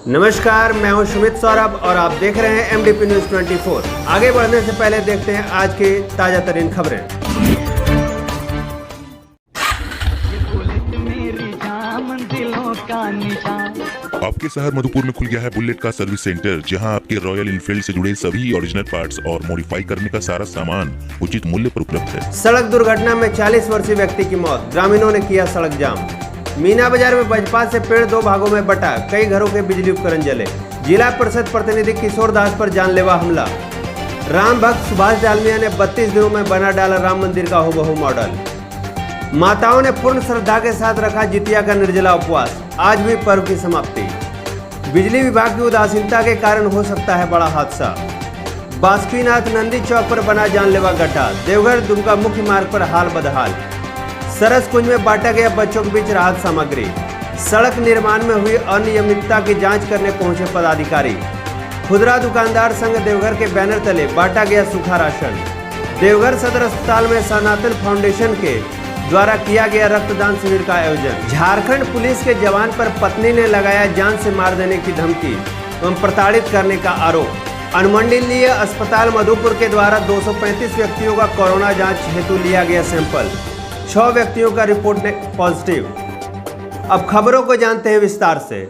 नमस्कार, मैं हूं सुमित सौरभ और आप देख रहे हैं MDP न्यूज 24। आगे बढ़ने से पहले देखते हैं आज की ताजा तरीन खबरें। आपके शहर मधुपुर में खुल गया है बुलेट का सर्विस सेंटर, जहां आपके रॉयल इनफील्ड से जुड़े सभी ओरिजिनल पार्ट्स और मॉडिफाई करने का सारा सामान उचित मूल्य पर उपलब्ध है। सड़क दुर्घटना में 40 वर्षीय व्यक्ति की मौत, ग्रामीणों ने किया सड़क जाम। मीना बाजार में वज्रपात से पेड़ 2 भागों में बटा, कई घरों के बिजली उपकरण जले। जिला परिषद प्रतिनिधि किशोर दास पर जानलेवा हमला। राम भक्त सुभाष डालमिया ने 32 दिनों में बना डाला राम मंदिर का हूबहू मॉडल। माताओं ने पूर्ण श्रद्धा के साथ रखा जितिया का निर्जला उपवास, आज भी पर्व की समाप्ति। बिजली विभाग की उदासीनता के कारण हो सकता है बड़ा हादसा। बासुकीनाथ नंदी चौक पर बना जानलेवा गड्ढा, देवघर दुमका मुख्य मार्ग पर हाल बदहाल। सरस कुंज में बांटा गया बच्चों के बीच राहत सामग्री। सड़क निर्माण में हुई अनियमितता की जांच करने पहुंचे पदाधिकारी। खुदरा दुकानदार संघ देवघर के बैनर तले बांटा गया सूखा राशन। देवघर सदर अस्पताल में सनातन फाउंडेशन के द्वारा किया गया रक्तदान शिविर का आयोजन। झारखंड पुलिस के जवान पर पत्नी ने लगाया जान से मार देने की धमकी एवं प्रताड़ित करने का आरोप। अनुमंडलीय अस्पताल मधुपुर के द्वारा 235 व्यक्तियों का कोरोना जांच हेतु लिया गया सैंपल, 6 व्यक्तियों का रिपोर्ट पॉजिटिव। अब खबरों को जानते हैं विस्तार से।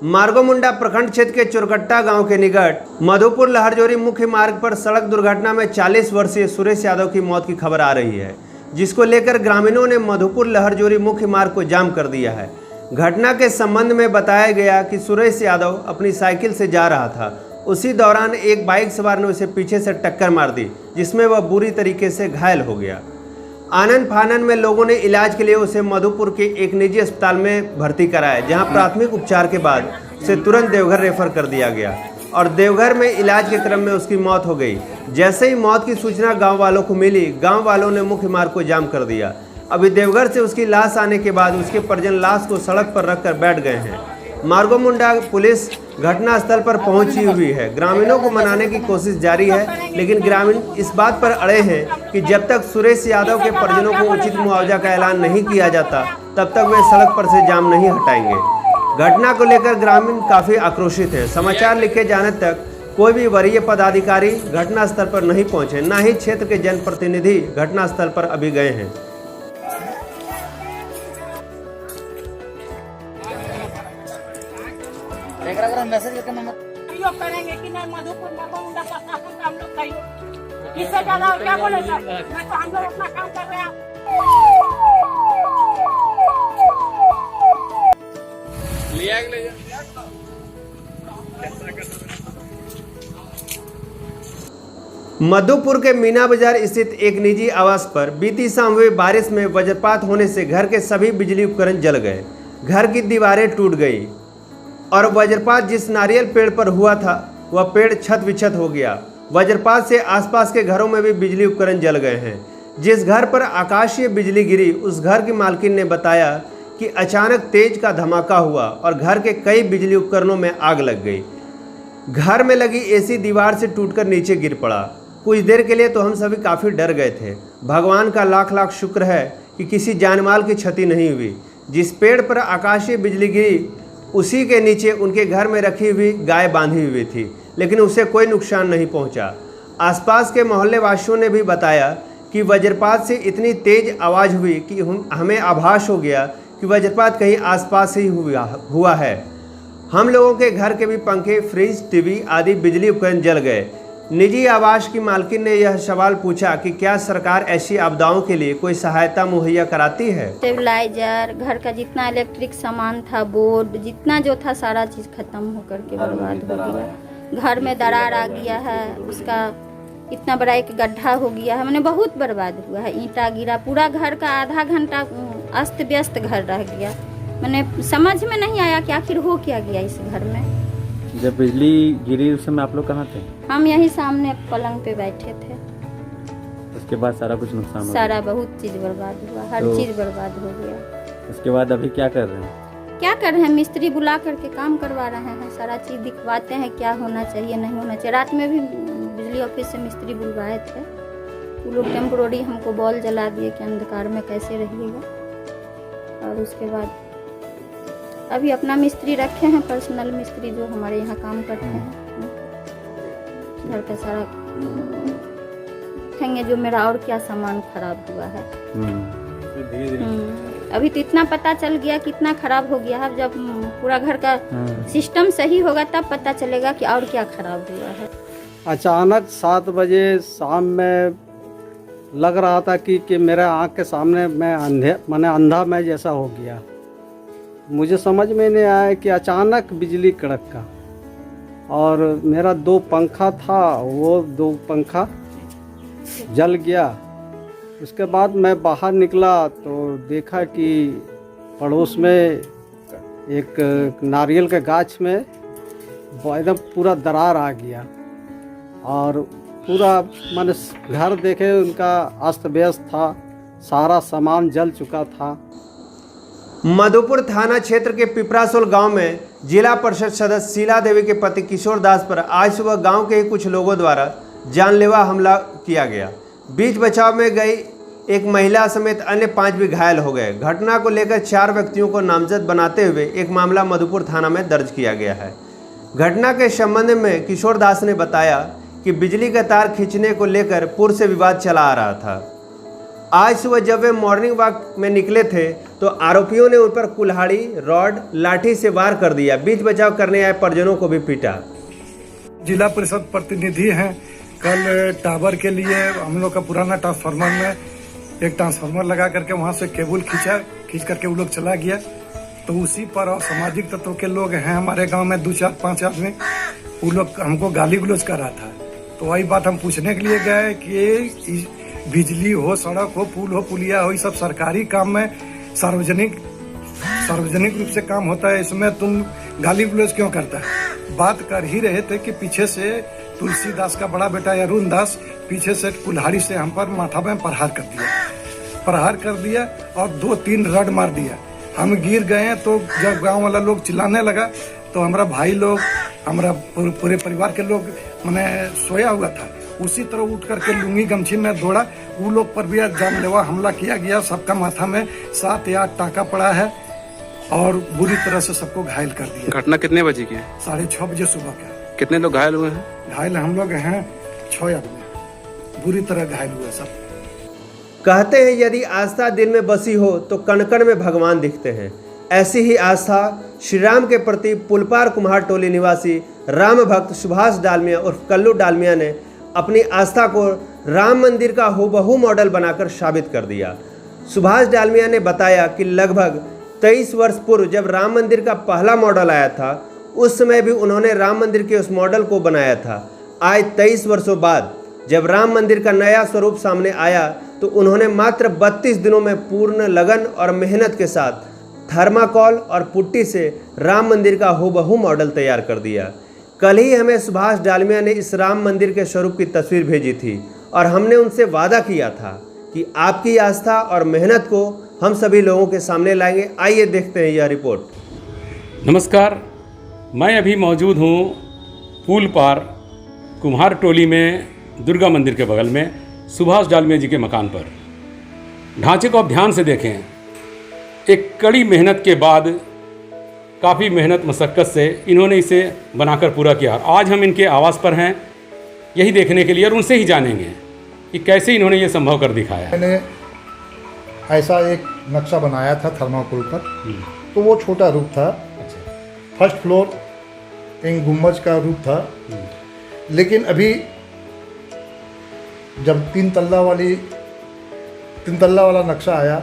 मार्गोमुंडा प्रखंड क्षेत्र के चुरकट्टा गांव के निकट मधुपुर लहरजोरी मुख्य मार्ग पर सड़क दुर्घटना में 40 वर्षीय सुरेश यादव की मौत की खबर आ रही है, जिसको लेकर ग्रामीणों ने मधुपुर लहरजोरी मुख्य मार्ग को जाम कर दिया है। घटना के संबंध में बताया गया कि सुरेश यादव अपनी साइकिल से जा रहा था। उसी दौरान एक बाइक सवार ने उसे पीछे से टक्कर मार दी, जिसमें वह बुरी तरीके से घायल हो गया। आनन फानन में लोगों ने इलाज के लिए उसे मधुपुर के एक निजी अस्पताल में भर्ती कराया, जहां प्राथमिक उपचार के बाद उसे तुरंत देवघर रेफर कर दिया गया और देवघर में इलाज के क्रम में उसकी मौत हो गई। जैसे ही मौत की सूचना गांव वालों को मिली, गांव वालों ने मुख्य मार्ग को जाम कर दिया। अभी देवघर से उसकी लाश आने के बाद उसके परिजन लाश को सड़क पर रखकर बैठ गए हैं। मार्गोमुंडा पुलिस घटनास्थल पर पहुंची हुई है। ग्रामीणों को मनाने की कोशिश जारी है, लेकिन ग्रामीण इस बात पर अड़े हैं कि जब तक सुरेश यादव के परिजनों को उचित मुआवजा का ऐलान नहीं किया जाता, तब तक वे सड़क पर से जाम नहीं हटाएंगे। घटना को लेकर ग्रामीण काफी आक्रोशित हैं। समाचार लिखे जाने तक कोई भी वरीय पदाधिकारी घटनास्थल पर नहीं पहुंचे, न ही क्षेत्र के जनप्रतिनिधि घटनास्थल पर अभी गए हैं। मैसेज करेंगे कि नहीं मधुपुर मार्गोमुंडा प्रशासन का हम लोग कहीं इससे ज्यादा और क्या बोले सर। मैं तो हम लोग अपना काम कर रहे हैं। मधुपुर के मीना बाजार स्थित एक निजी आवास पर बीती शाम हुई बारिश में वज्रपात होने से घर के सभी बिजली उपकरण जल गए। घर की दीवारें टूट गई और वज्रपात जिस नारियल पेड़ पर हुआ था वह पेड़ छत विछत हो गया। वज्रपात से आसपास के घरों में भी बिजली उपकरण जल गए हैं। जिस घर पर आकाशीय बिजली गिरी, उस घर की मालकिन ने बताया कि अचानक तेज का धमाका हुआ और घर के कई बिजली उपकरणों में आग लग गई। घर में लगी एसी दीवार से टूटकर नीचे गिर पड़ा। कुछ देर के लिए तो हम सभी काफ़ी डर गए थे। भगवान का लाख लाख शुक्र है कि किसी जानमाल की क्षति नहीं हुई। जिस पेड़ पर आकाशीय बिजली गिरी, उसी के नीचे उनके घर में रखी हुई गाय बांधी हुई थी, लेकिन उसे कोई नुकसान नहीं पहुंचा। आसपास के मोहल्ले वासियों ने भी बताया कि वज्रपात से इतनी तेज आवाज़ हुई कि हमें आभास हो गया कि वज्रपात कहीं आसपास ही हुआ है। हम लोगों के घर के भी पंखे, फ्रिज, टीवी आदि बिजली उपकरण जल गए। निजी आवास की मालकिन ने यह सवाल पूछा कि क्या सरकार ऐसी आपदाओं के लिए कोई सहायता मुहैया कराती है। स्टेबलाइजर, घर का जितना इलेक्ट्रिक सामान था, बोर्ड जितना जो था, सारा चीज़ खत्म होकर के बर्बाद हो गया। घर में दरार आ गया है, उसका इतना बड़ा एक गड्ढा हो गया है, मैंने बहुत बर्बाद हुआ है। ईंटा गिरा, पूरा घर का आधा घंटा अस्त व्यस्त घर रह गया। मैंने समझ में नहीं आया कि आखिर हो क्या गया इस घर में। जब बिजली गिरी उस समय आप लोग कहाँ थे? हम यहीं सामने पलंग पे बैठे थे। उसके बाद सारा कुछ नुकसान हो गया? सारा बहुत चीज़ बर्बाद हुआ, हर चीज़ बर्बाद हो गया। उसके बाद अभी क्या कर रहे हैं? क्या कर रहे हैं? मिस्त्री बुला करके काम करवा रहे हैं, सारा चीज़ दिखवाते हैं क्या होना चाहिए नहीं होना चाहिए। रात में भी बिजली ऑफिस से मिस्त्री बुलवाए थे, वो लोग टेम्पोररी हमको बॉल जला दिए कि अंधकार में कैसे रहिएगा। और उसके बाद अभी अपना मिस्त्री रखे हैं, पर्सनल मिस्त्री जो हमारे यहाँ काम करते हैं। घर का सारा देखेंगे जो मेरा और क्या सामान खराब हुआ है। अभी तो इतना पता चल गया कितना खराब हो गया है। जब पूरा घर का सिस्टम सही होगा तब पता चलेगा कि और क्या खराब हुआ है। अचानक 7 बजे शाम में लग रहा था कि मेरे आँख के सामने मैं अंधा मैं जैसा हो गया। मुझे समझ में नहीं आया कि अचानक बिजली कड़क का, और मेरा 2 पंखा था, वो 2 पंखा जल गया। उसके बाद मैं बाहर निकला तो देखा कि पड़ोस में एक नारियल के गाछ में एकदम पूरा दरार आ गया, और पूरा मैंने घर देखे उनका अस्त व्यस्त था, सारा सामान जल चुका था। मधुपुर थाना क्षेत्र के पिपरासोल गांव में जिला परिषद सदस्य शीला देवी के पति किशोर दास पर आज सुबह गांव के ही कुछ लोगों द्वारा जानलेवा हमला किया गया। बीच बचाव में गई एक महिला समेत अन्य 5 भी घायल हो गए। घटना को लेकर 4 व्यक्तियों को नामजद बनाते हुए एक मामला मधुपुर थाना में दर्ज किया गया है। घटना के संबंध में किशोर दास ने बताया कि बिजली का तार खींचने को लेकर पूर्व से विवाद चला आ रहा था। आज सुबह जब वे मॉर्निंग वॉक में निकले थे तो आरोपियों ने उन पर कुल्हाड़ी, रॉड, लाठी से वार कर दिया। बीच बचाव करने आए परिजनों को भी पीटा। जिला परिषद प्रतिनिधि हैं। कल टावर के लिए हम लोग का पुराना ट्रांसफार्मर में एक ट्रांसफार्मर लगा करके वहां से केबल खींच करके वो लोग चला गया। तो उसी पर असामाजिक तत्व के लोग हैं हमारे गांव में 2, 4, 5 आदमी, वो लोग हमको गाली गलौज कर रहा था। तो वही बात हम पूछने के लिए गए कि बिजली हो, सड़क हो, पुल हो, पुलिया हो, ये सब सरकारी काम में सार्वजनिक रूप से काम होता है, इसमें तुम गाली गलौज क्यों करता है। बात कर ही रहे थे कि पीछे से तुलसीदास का बड़ा बेटा अरुण दास पीछे से कुल्हाड़ी से हम पर माथा में प्रहार कर दिया और 2-3 रड मार दिया। हम गिर गए तो जब गांव वाला लोग चिल्लाने लगा तो हमारा भाई लोग, हमारा पूरे परिवार के लोग मैंने सोया हुआ था, उसी तरह उठ करके लुंगी गमछी में दौड़ा। वो लोग पर भी जानलेवा हमला किया गया। सबका माथा में 7 या 8 टाँका पड़ा है और बुरी तरह से सबको घायल कर दिया। घटना कितने बजे की है? 6:30 बजे सुबह का। कितने लोग घायल हुए हैं? घायल हम लोग हैं 6 आदमी, बुरी तरह घायल हुए सब। कहते हैं यदि आस्था दिल में बसी हो तो कण कण में भगवान दिखते हैं। ऐसी ही आस्था श्री राम के प्रति पुलपार कुम्हार टोली निवासी राम भक्त सुभाष डालमिया उर्फ कल्लू डालमिया ने अपनी आस्था को राम मंदिर का हूबहू मॉडल बनाकर साबित कर दिया। सुभाष डालमिया ने बताया कि लगभग 23 वर्ष पूर्व जब राम मंदिर का पहला मॉडल आया था उस समय भी उन्होंने राम मंदिर के उस मॉडल को बनाया था। आज 23 वर्षों बाद जब राम मंदिर का नया स्वरूप सामने आया तो उन्होंने मात्र 32 दिनों में पूर्ण लगन और मेहनत के साथ थर्माकोल और पुट्टी से राम मंदिर का हूबहू मॉडल तैयार कर दिया। कल ही हमें सुभाष डालमिया ने इस राम मंदिर के स्वरूप की तस्वीर भेजी थी और हमने उनसे वादा किया था कि आपकी आस्था और मेहनत को हम सभी लोगों के सामने लाएंगे। आइए देखते हैं यह रिपोर्ट। नमस्कार, मैं अभी मौजूद हूँ पुल पार कुम्हार टोली में दुर्गा मंदिर के बगल में सुभाष डालमिया जी के मकान पर। ढांचे को आप ध्यान से देखें। एक कड़ी मेहनत के बाद, काफ़ी मेहनत मशक्क़त से इन्होंने इसे बनाकर पूरा किया। आज हम इनके आवास पर हैं यही देखने के लिए और उनसे ही जानेंगे कि कैसे इन्होंने ये संभव कर दिखाया। मैंने ऐसा एक नक्शा बनाया था थर्माकोल पर, तो वो छोटा रूप था। फर्स्ट फ्लोर एक गुम्बज का रूप था, लेकिन अभी जब 3 तल्ला वाला नक्शा आया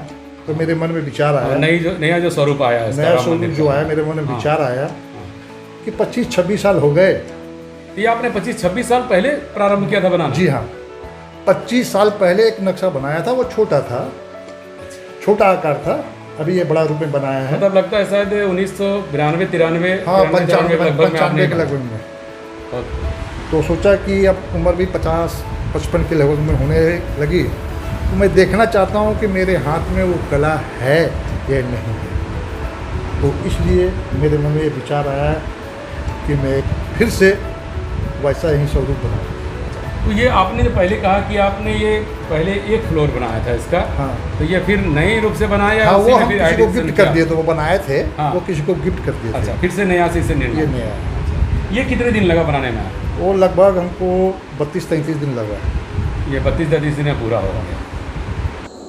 तो मेरे मन में विचार आया, नया जो स्वरूप आया, नया स्वरूप जो आया मेरे मन में विचार आया कि 25-26 साल हो गए। ये आपने 25-26 साल पहले प्रारंभ किया था बनाना? जी हाँ, 25 साल पहले एक नक्शा बनाया था, वो छोटा था, छोटा आकार था। अभी ये बड़ा रूप में बनाया है। मतलब लगता है शायद 1992-93 हाँ 95 के लगभग में। तो सोचा कि अब उम्र भी 50-55 के लगभग में होने लगी, तो मैं देखना चाहता हूँ कि मेरे हाथ में वो कला है या नहीं है। तो इसलिए मेरे मन में ये विचार आया कि मैं फिर से वैसा ही स्वरूप बनाऊँ। तो ये आपने जो पहले कहा कि आपने ये पहले एक फ्लोर बनाया था इसका, हाँ। तो ये फिर नए रूप से बनाया? हाँ, उसी वो में हम फिर किसी को addition गिफ्ट कर किया? दिए थे, वो बनाए थे, हाँ। वो किसी को गिफ्ट कर दिए थे। अच्छा, फिर से नया से इसे ये निर्माण। नया है। ये कितने दिन लगा बनाने में? वो लगभग हमको 32-33 दिन लगा। ये 32-33 दिन में पूरा हो गया।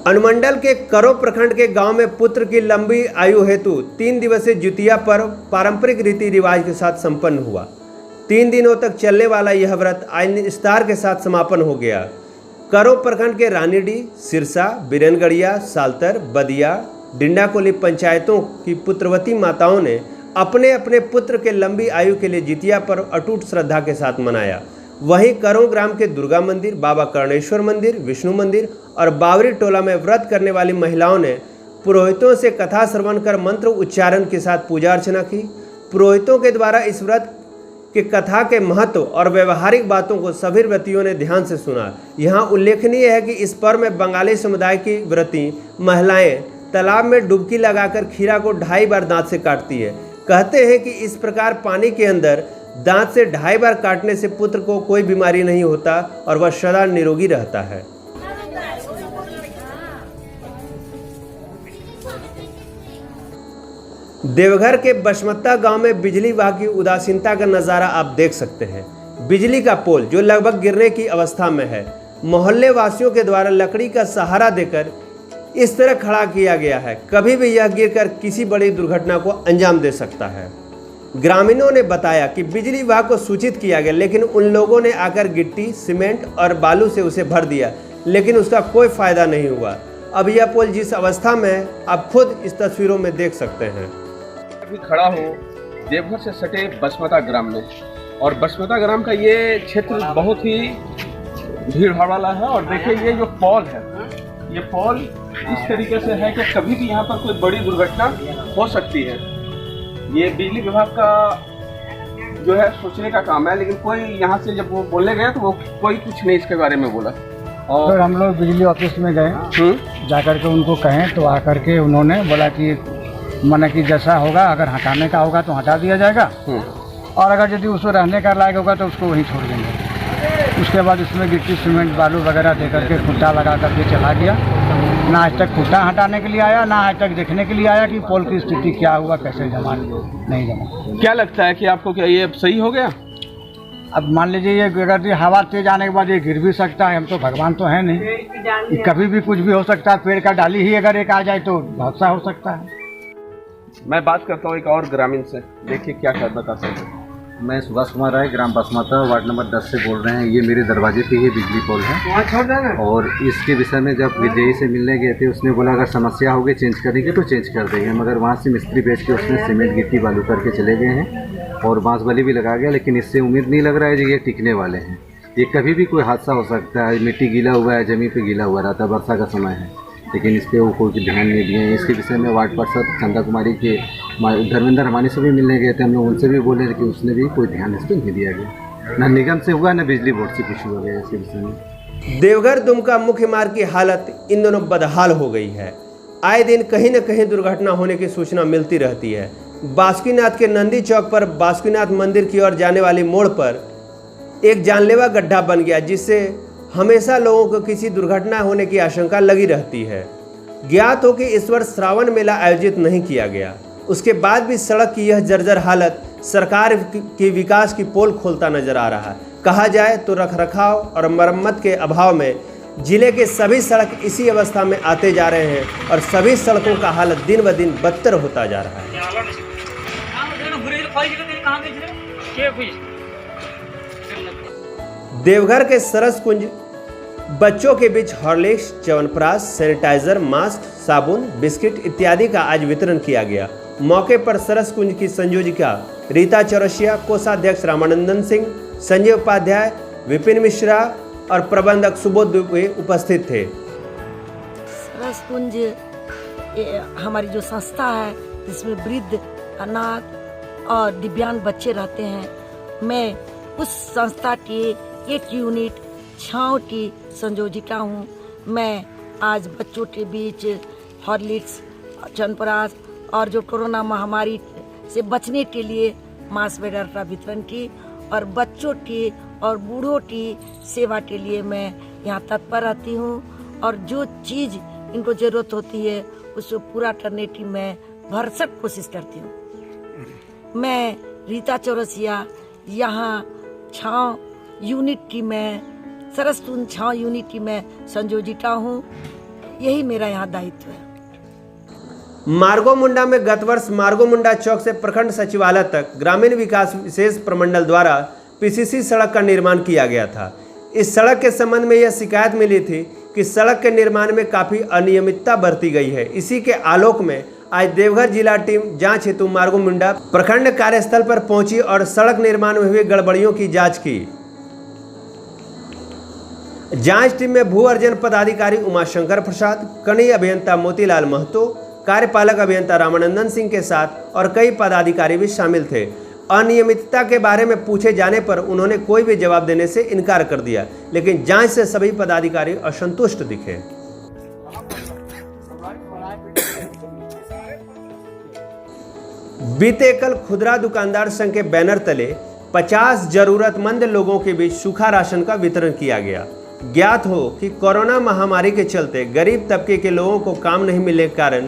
अनुमंडल के करो प्रखंड के गांव में पुत्र की लंबी आयु हेतु 3 दिवसीय जितिया पर्व पारंपरिक रीति रिवाज के साथ संपन्न हुआ। 3 दिनों तक चलने वाला यह व्रत आज निस्तार के साथ समापन हो गया। करो प्रखंड के रानीडी, सिरसा, बिरनगढ़िया, साल्तर, बदिया, डिंडाकोली पंचायतों की पुत्रवती माताओं ने अपने अपने पुत्र के लंबी आयु के लिए जितिया पर्व अटूट श्रद्धा के साथ मनाया। वहीं करो ग्राम के दुर्गा मंदिर, बाबा कर्णेश्वर मंदिर, विष्णु मंदिर और बावरी टोला में व्रत करने वाली महिलाओं ने पुरोहितों से कथा श्रवण कर मंत्र उच्चारण के साथ पूजा अर्चना की। पुरोहितों के द्वारा इस व्रत के कथा के महत्व और व्यवहारिक बातों को सभी व्रतियों ने ध्यान से सुना। यहाँ उल्लेखनीय है कि इस पर्व में बंगाली समुदाय की व्रती महिलाएं तालाब में डुबकी लगाकर खीरा को 2.5 बार दांत से काटती है। कहते हैं कि इस प्रकार पानी के अंदर दांत से 2.5 बार काटने से पुत्र को कोई बीमारी नहीं होता और वह सदा निरोगी रहता है। देवघर के बसमत्ता गांव में बिजली विभाग की उदासीनता का नज़ारा आप देख सकते हैं। बिजली का पोल जो लगभग गिरने की अवस्था में है, मोहल्ले वासियों के द्वारा लकड़ी का सहारा देकर इस तरह खड़ा किया गया है। कभी भी यह गिरकर किसी बड़ी दुर्घटना को अंजाम दे सकता है। ग्रामीणों ने बताया कि बिजली विभाग को सूचित किया गया, लेकिन उन लोगों ने आकर गिट्टी, सीमेंट और बालू से उसे भर दिया, लेकिन उसका कोई फायदा नहीं हुआ। अब यह पोल जिस अवस्था में है, आप खुद इस तस्वीरों में देख सकते हैं। अभी खड़ा हूँ देवघर से सटे बसमता ग्राम में, और बसमता ग्राम का ये क्षेत्र बहुत ही भीड़ भाड़ वाला है। और देखिए ये जो पोल है, ये पोल इस तरीके से है कि कभी भी यहाँ पर कोई बड़ी दुर्घटना हो सकती है। ये बिजली विभाग का जो है सोचने का काम है, लेकिन कोई यहाँ से जब वो बोलने गए तो वो कोई कुछ नहीं इसके बारे में बोला। और हम लोग बिजली ऑफिस में गए, जाकर के उनको कहें तो आकर के उन्होंने बोला कि माना कि जैसा होगा, अगर हटाने का होगा तो हटा दिया जाएगा, और अगर यदि उसको रहने का लायक होगा तो उसको वहीं छोड़ देंगे। उसके बाद उसमें गिट्टी, सीमेंट, बालू वगैरह दे करके खुट्टा लगा करके चला गया। ना आज तक खुट्टा हटाने के लिए आया, ना आज तक देखने के लिए आया कि पोल की स्थिति क्या हुआ, कैसे जमा नहीं जमा। क्या लगता है कि आपको, क्या ये सही हो गया? अब मान लीजिए ये अगर हवा तेज आने के बाद ये गिर भी सकता है, हम तो भगवान तो है नहीं, कभी भी कुछ भी हो सकता है। पेड़ का डाली ही अगर एक आ जाए तो बहुत सा हो सकता है। मैं बात करता हूँ एक और ग्रामीण से, देखिए क्या कर बता सकते हैं। मैं सुभाष कुमार राय, ग्राम बसमता, वार्ड नंबर 10 से बोल रहे हैं। ये मेरे दरवाजे पे ही बिजली पोल है, और इसके विषय में जब विजयी से मिलने गए थे, उसने बोला अगर समस्या होगी चेंज करेंगे तो चेंज कर देंगे। मगर वहाँ से मिस्त्री भेज के उसने सीमेंट, गिट्टी, बालू करके चले गए हैं, और बांस बली भी लगा गया, लेकिन इससे उम्मीद नहीं लग रहा है कि ये टिकने वाले हैं। ये कभी भी कोई हादसा हो सकता है। मिट्टी गीला हुआ है, ज़मीन पर गीला हुआ रहता है, वर्षा का समय है, लेकिन इस पर वो कोई ध्यान नहीं दिए। इसके विषय में वार्ड पार्षद चंदा कुमारी के धर्मेंद्र हमानी से भी मिलने गए थे, हम लोग उनसे भी बोले, लेकिन उसने भी कोई ध्यान इस पर नहीं दिया गया। न निगम से हुआ, न बिजली बोर्ड से कुछ हुआ गया इसके विषय में। देवघर दुमका मुख्य मार्ग की हालत इन दोनों बदहाल हो गई है। आए दिन कहीं न कहीं दुर्घटना होने की सूचना मिलती रहती है। बासुकीनाथ के नंदी चौक पर बासुकीनाथ मंदिर की ओर जाने वाली मोड़ पर एक जानलेवा गड्ढा बन गया, जिससे हमेशा लोगों को किसी दुर्घटना होने की आशंका लगी रहती है। ज्ञात हो कि इस वर्ष श्रावण मेला आयोजित नहीं किया गया, उसके बाद भी सड़क की यह जर्जर हालत सरकार की विकास की पोल खोलता नजर आ रहा है। कहा जाए तो रखरखाव और मरम्मत के अभाव में जिले के सभी सड़क इसी अवस्था में आते जा रहे हैं, और सभी सड़कों का हालत दिन ब दिन बदतर होता जा रहा है। देवघर के सरस कुंज बच्चों के बीच हॉर्लिक्स, च्यवनप्राश, सैनिटाइजर, मास्क, साबुन, बिस्किट इत्यादि का आज वितरण किया गया। मौके पर सरस कुंज की संयोजिका रीता चौरसिया, कोषाध्यक्ष रामानंदन सिंह, संजय उपाध्याय, विपिन मिश्रा और प्रबंधक सुबोध दुबे उपस्थित थे। सरस कुंज हमारी जो संस्था है, जिसमें वृद्ध, अनाथ और दिव्यांग बच्चे रहते हैं, मैं उस संस्था की एक यूनिट छाँव की संयोजिका हूँ। मैं आज बच्चों के बीच हॉर्लिक्स, च्यवनप्राश और जो कोरोना महामारी से बचने के लिए मास्क वगैरह का वितरण की, और बच्चों की और बूढ़ों की सेवा के लिए मैं यहाँ तत्पर रहती हूँ और जो चीज़ इनको जरूरत होती है उसको पूरा करने की मैं भरसक कोशिश करती हूँ। मैं रीता चौरसिया यहाँ छाँव यूनिट की मैं सरसकुंज छाँव यूनिट की मैं संयोजिका हूँ। यही मेरा यहाँ दायित्व है। मार्गो मुंडा में गत वर्ष मार्गो मुंडा चौक से प्रखंड सचिवालय तक ग्रामीण विकास विशेष प्रमंडल द्वारा पीसीसी सड़क का निर्माण किया गया था। इस सड़क के संबंध में यह शिकायत मिली थी कि सड़क के निर्माण में काफ़ी अनियमितता बरती गई है। इसी के आलोक में आज देवघर जिला टीम जांच हेतु मार्गो मुंडा प्रखंड कार्यस्थल पर पहुंची और सड़क निर्माण में हुई गड़बड़ियों की जांच की। जांच टीम में भू अर्जन पदाधिकारी उमाशंकर प्रसाद, कनीय अभियंता मोतीलाल महतो, कार्यपालक अभियंता रामानंदन सिंह के साथ और कई पदाधिकारी भी शामिल थे। अनियमितता के बारे में पूछे जाने पर उन्होंने कोई भी जवाब देने से इनकार कर दिया, लेकिन जांच से सभी पदाधिकारी असंतुष्ट दिखे। बीते कल खुदरा दुकानदार संघ के बैनर तले 50 जरूरतमंद लोगों के बीच सूखा राशन का वितरण किया गया। ज्ञात हो कि कोरोना महामारी के चलते गरीब तबके के लोगों को काम नहीं मिलने के कारण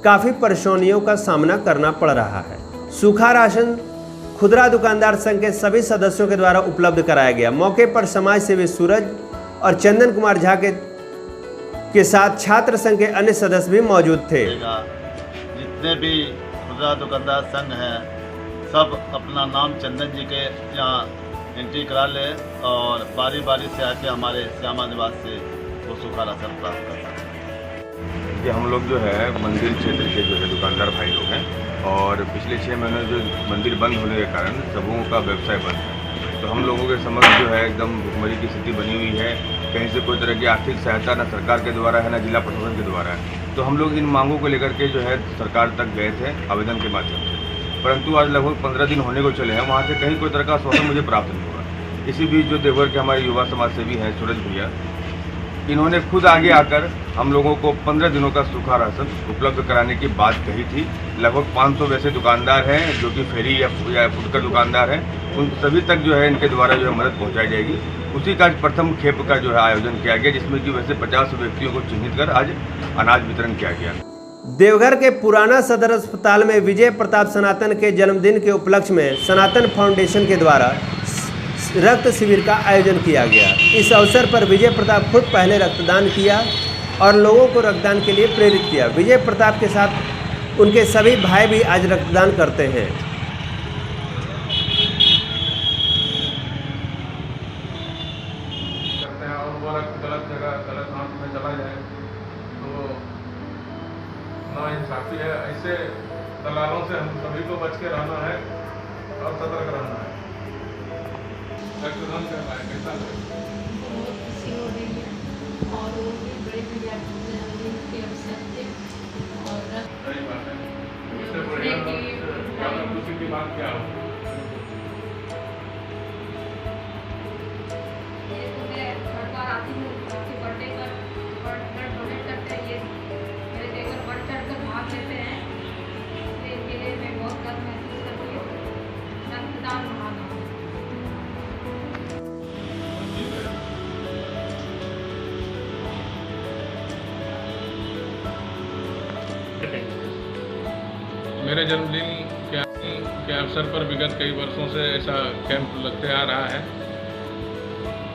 काफ़ी परेशानियों का सामना करना पड़ रहा है। सूखा राशन खुदरा दुकानदार संघ के सभी सदस्यों के द्वारा उपलब्ध कराया गया। मौके पर समाज सेवी सूरज और चंदन कुमार झा के साथ छात्र संघ के अन्य सदस्य भी मौजूद थे। जितने भी खुदरा दुकानदार संघ हैं सब अपना नाम चंदन जी के यहाँ एंट्री करा ले और बारी बारी से आके हमारे श्यामा निवास से वो सूखा राशन प्राप्त कर सकते। कि हम लोग जो है मंदिर क्षेत्र के जो है दुकानदार भाई लोग हैं और पिछले 6 महीने जो मंदिर बंद होने के कारण सबों का व्यवसाय बंद है, तो हम लोगों के समक्ष जो है एकदम भुखमरी की स्थिति बनी हुई है। कहीं से कोई तरह की आर्थिक सहायता न सरकार के द्वारा है न जिला प्रशासन के द्वारा है। तो हम लोग इन मांगों को लेकर के जो है सरकार तक गए थे आवेदन के माध्यम से, परंतु आज लगभग 15 दिन होने को चले हैं, वहाँ से कहीं कोई तरह का आश्वासन मुझे प्राप्त नहीं हुआ। इसी बीच जो देवघर के हमारे युवा समाज सेवी हैं सूरज भैया, इन्होंने खुद आगे आकर हम लोगों को 15 दिनों का सूखा राशन उपलब्ध कराने की बात कही थी। लगभग 500 वैसे दुकानदार हैं जो कि फेरी या फुटकर दुकानदार हैं, उन सभी तक जो है इनके द्वारा जो है मदद पहुंचाई जाएगी। उसी का प्रथम खेप का जो है आयोजन किया गया, जिसमें कि वैसे 50 व्यक्तियों को चिन्हित कर आज अनाज वितरण किया गया। देवघर के पुराना सदर अस्पताल में विजय प्रताप सनातन के जन्मदिन के उपलक्ष्य में सनातन फाउंडेशन के द्वारा रक्त शिविर का आयोजन किया गया। इस अवसर पर विजय प्रताप खुद पहले रक्तदान किया और लोगों को रक्तदान के लिए प्रेरित किया। विजय प्रताप के साथ उनके सभी भाई भी आज रक्तदान करते हैं। और वो रक्त गलत जगह गलत हाथ में चला जाए तो नाइंसाफी है। ऐसे दलालों से हम सभी को बच के रहना है और सतर्क रहना है। रक्तदान करना है, कैसा बहुत खुशी हो रही है और वो भी बड़े भैया के अवसर पे और सही बात है। इससे बढ़िया ज़्यादा खुशी की बात क्या हो। मैं हर बार आती हूँ आपके बर्थडे पर ब्लड डोनेट करते हैं। ये मेरे देवर बढ़ चढ़ कर भाग लेते हैं, इसलिए इनके लिए मैं बहुत गर्व महसूस करती हूँ। रक्तदान महान। मेरे जन्मदिन के अवसर पर विगत कई वर्षों से ऐसा कैंप लगते आ रहा है।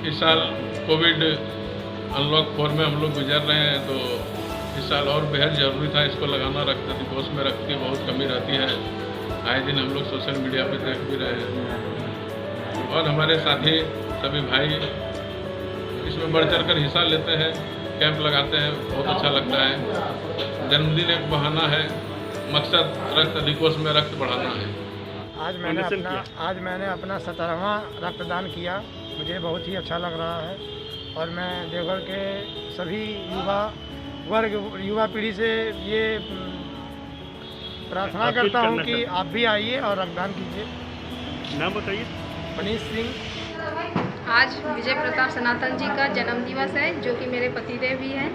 इस साल कोविड अनलॉक 4 में हम लोग गुजर रहे हैं, तो इस साल और बेहद ज़रूरी था इसको लगाना। रक्त दिवस में रक्त की बहुत कमी रहती है, आए दिन हम लोग सोशल मीडिया पर देख भी रहे हैं और हमारे साथी सभी भाई इसमें बढ़ चढ़ कर हिस्सा लेते हैं, कैंप लगाते हैं, बहुत अच्छा लगता है। जन्मदिन एक बहाना है, मकसद रक्त दिवस में रक्त बढ़ाना है। आज मैंने अपना 17वां रक्तदान किया, मुझे बहुत ही अच्छा लग रहा है और मैं देवघर के सभी युवा पीढ़ी से ये प्रार्थना करता हूं कि आप भी आइए और रक्तदान कीजिए। नाम बताइए। मनीष सिंह। आज विजय प्रताप सनातन जी का जन्म दिवस है, जो कि मेरे पतिदेव भी हैं।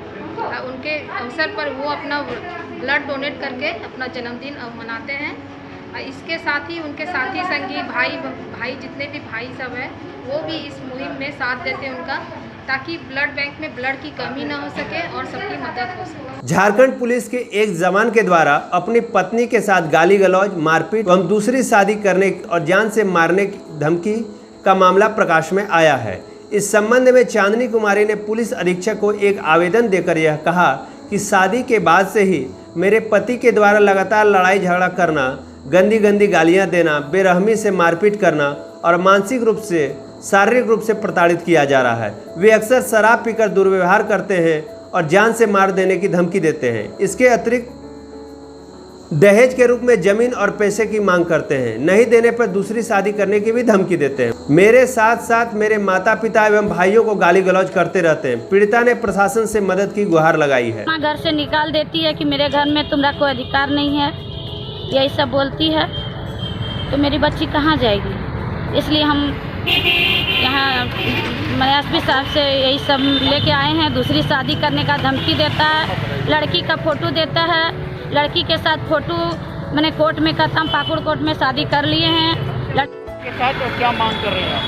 उनके अवसर पर वो अपना ब्लड डोनेट करके अपना जन्मदिन मनाते हैं और इसके साथ ही उनके साथी संगी भाई जितने भी भाई सब हैं वो भी इस मुहिम में साथ देते हैं उनका, ताकि ब्लड बैंक में ब्लड की कमी ना हो सके और सबकी मदद हो सके। झारखंड पुलिस के एक जवान के द्वारा अपनी पत्नी के साथ गाली गलौज, मारपीट एवं दूसरी शादी करने और जान से मारने की धमकी का मामला प्रकाश में आया है। इस संबंध में चांदनी कुमारी ने पुलिस अधीक्षक को एक आवेदन देकर यह कहा कि शादी के बाद से ही मेरे पति के द्वारा लगातार लड़ाई झगड़ा करना, गंदी गंदी गालियां देना, बेरहमी से मारपीट करना और मानसिक रूप से शारीरिक रूप से प्रताड़ित किया जा रहा है। वे अक्सर शराब पीकर दुर्व्यवहार करते हैं और जान से मार देने की धमकी देते हैं। इसके अतिरिक्त दहेज के रूप में जमीन और पैसे की मांग करते हैं। नहीं देने पर दूसरी शादी करने की भी धमकी देते हैं। मेरे साथ साथ मेरे माता पिता एवं भाइयों को गाली गलौज करते रहते हैं। पीड़िता ने प्रशासन से मदद की गुहार लगाई है। घर से निकाल देती है कि मेरे घर में तुम्हारा कोई अधिकार नहीं है, यही सब बोलती है, तो मेरी बच्ची कहाँ जाएगी। इसलिए हम यहाँ एसपी साहब से यही सब लेके आए हैं। दूसरी शादी करने का धमकी देता है, लड़की का फोटो देता है, लड़की के साथ फोटो मैंने कोर्ट में कहता हूँ, पाकुड़ कोर्ट में शादी कर लिए हैं। के साथ तो क्या मांग कर रहे हैं आप?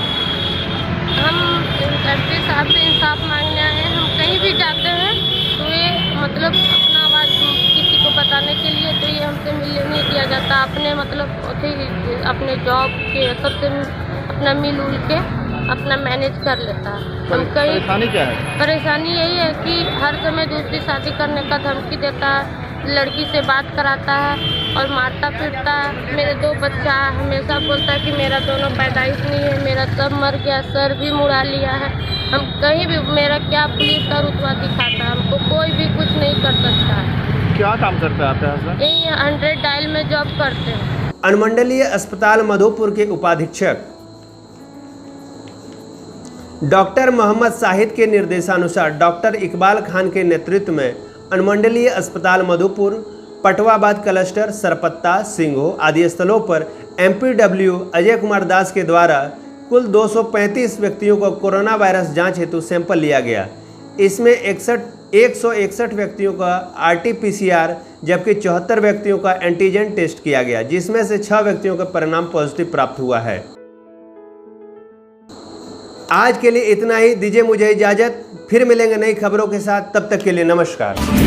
हम एसपी साहब से इंसाफ मांगने आए हैं। हम कहीं भी जाते हैं तो ये मतलब अपना आवाज़ किसी को बताने के लिए तो ये हमसे मिलने नहीं दिया जाता। अपने मतलब अपने जॉब के सबसे अपना मिल उल के अपना मैनेज कर लेता है। हम कहीं परेशानी क्या है? परेशानी यही है कि हर समय दूसरी शादी करने का धमकी देता है, लड़की से बात कराता है और मारता पीटता है। मेरे 2 बच्चा है, हमेशा बोलता है कि मेरा दोनों पैदाइश नहीं है, मेरा सब मर गया, सर भी मुड़ा लिया है। हम कहीं भी मेरा क्या पुलिस का रुतबा दिखाता है, हमको कोई भी कुछ नहीं कर सकता है। क्या काम करते हैं आपके हस्बैंड? यही 100 डायल में जॉब करते हैं। अनुमंडलीय अस्पताल मधुपुर के उपाधीक्षक डॉक्टर मोहम्मद शाहिद के निर्देशानुसार डॉक्टर इकबाल खान के नेतृत्व में अनुमंडलीय अस्पताल मधुपुर, पटवाबाद क्लस्टर, सरपत्ता, सिंघो आदि स्थलों पर MPW अजय कुमार दास के द्वारा कुल 235 व्यक्तियों को कोरोना वायरस जांच हेतु सैंपल लिया गया। इसमें 161 व्यक्तियों का RT-PCR जबकि 74 व्यक्तियों का एंटीजन टेस्ट किया गया, जिसमें से 6 व्यक्तियों का परिणाम पॉजिटिव प्राप्त हुआ है। आज के लिए इतना ही। दीजिए मुझे इजाजत, फिर मिलेंगे नई खबरों के साथ। तब तक के लिए नमस्कार।